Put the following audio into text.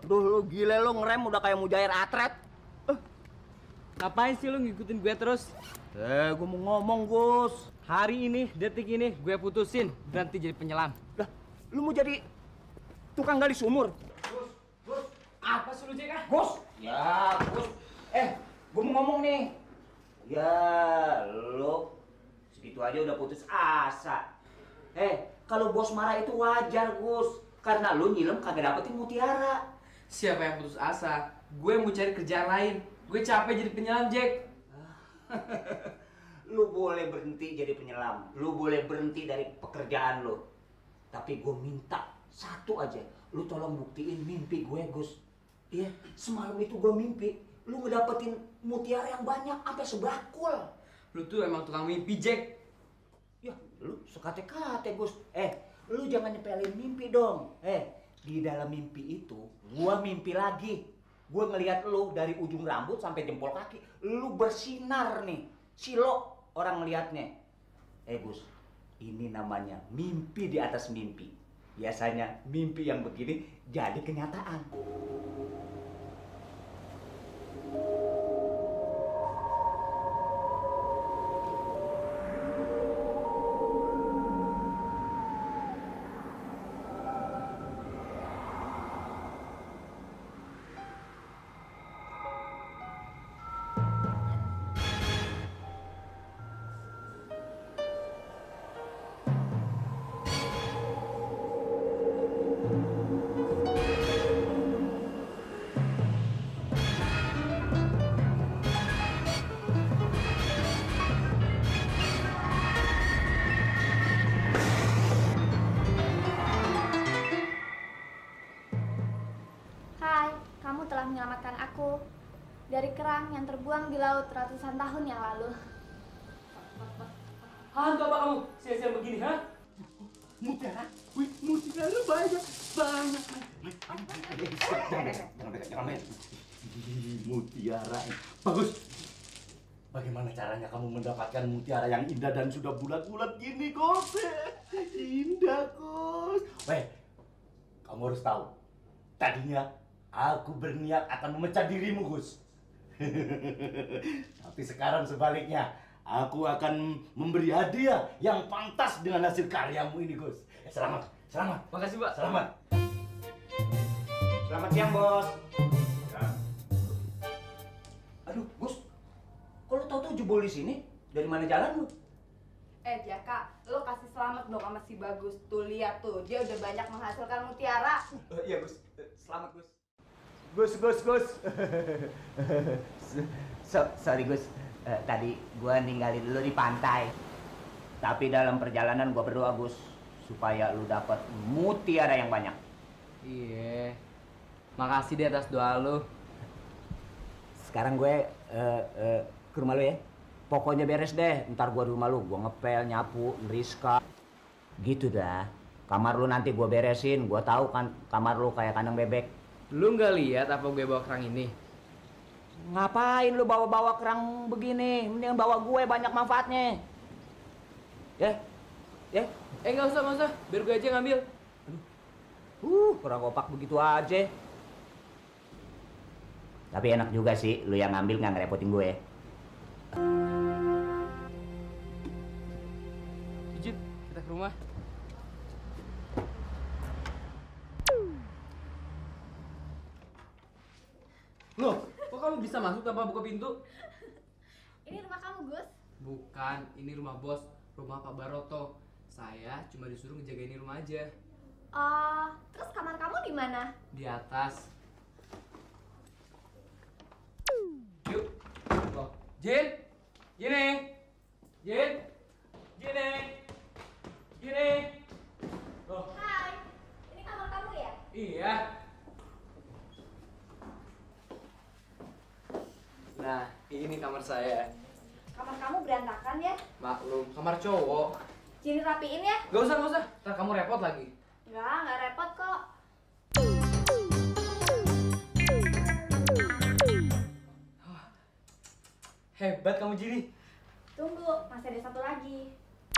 Duh, lu gila lu ngerem udah kayak mujair atret. Ngapain sih lu ngikutin gue terus? Gue mau ngomong, Gus. Hari ini, detik ini, gue putusin berhenti jadi penyelam. Lah, lu mau jadi tukang gali sumur? Gus, apa sih lu, Jek? Gus! Ya, Gus. Gue mau ngomong nih. Ya, lu segitu aja udah putus asa. Kalau bos marah itu wajar, Gus. Karena lu nyilem kagak dapetin mutiara. Siapa yang putus asa? Gue mau cari kerjaan lain. Gue capek jadi penyelam, Jack. Lu boleh berhenti jadi penyelam. Lu boleh berhenti dari pekerjaan lu. Tapi gue minta satu aja. Lu tolong buktiin mimpi gue, Gus. Iya, semalam itu gue mimpi. Lu ngedapetin mutiara yang banyak, sampai sebakul. Lu tuh emang tukang mimpi, Jack. Ya, lu sekate-kate, Gus. Lu jangan nyepelin mimpi dong. Di dalam mimpi itu, gua mimpi lagi. Gua ngelihat lu dari ujung rambut sampai jempol kaki. Lu bersinar nih. Silo orang ngelihatnya. Gus, ini namanya mimpi di atas mimpi. Biasanya mimpi yang begini jadi kenyataan. Menyelamatkan aku dari kerang yang terbuang di laut ratusan tahun yang lalu. Hantu apa kamu? Sia-sia begini, ha? Mutiara? Wih, mutiara banyak. Jangan main. Mutiara. Bagus. Bagaimana caranya kamu mendapatkan mutiara yang indah dan sudah bulat-bulat gini, Gus? Indah, Gus. Kamu harus tahu. Tadinya aku berniat akan memecah dirimu, Gus. Tapi sekarang sebaliknya, aku akan memberi hadiah yang pantas dengan hasil karyamu ini, Gus. Selamat, selamat. Makasih, Pak. Selamat. Selamat siang, Bos. Ya. Aduh, Gus. Kok lu tahu-tahu jebol di sini? Dari mana jalan lu? Jaka, lo kasih selamat dong sama si Bagus. Tuh, lihat tuh, dia udah banyak menghasilkan mutiara. Iya, Gus. Selamat, Gus. Gus. Sorry, Gus. Tadi gua ninggalin lu di pantai. Tapi dalam perjalanan gua berdoa, Gus, supaya lu dapat mutiara yang banyak. Iya. Makasih deh atas doa lu. Sekarang gue ke rumah lu ya. Pokoknya beres deh. Ntar gua di rumah lu, gua ngepel, nyapu, ngeriska. Gitu dah. Kamar lu nanti gua beresin. Gua tahu kan kamar lu kayak kandang bebek. Lu nggak lihat apa gue bawa kerang ini? Ngapain lu bawa-bawa kerang begini? Mending bawa gue, banyak manfaatnya. Ya? Nggak usah. Biar gue aja ngambil. Kurang opak begitu aja. Tapi enak juga sih, lu yang ngambil nggak ngerepotin gue. Izin, kita ke rumah. Loh, kok kamu bisa masuk tanpa buka pintu? Ini rumah kamu, Gus? Bukan, ini rumah bos, rumah Pak Baroto. Saya cuma disuruh ngejagain ini rumah aja. Terus kamar kamu di mana? Di atas. Yuk. Loh, Jin. Loh. Hai, ini kamar kamu ya? Iya. Nah, ini kamar saya. Kamar kamu berantakan ya? Maklum, kamar cowok. Jadi rapiin ya? Gak usah. Ntar kamu repot lagi. Nggak repot kok. Hebat kamu, Jiri. Tunggu, masih ada satu lagi.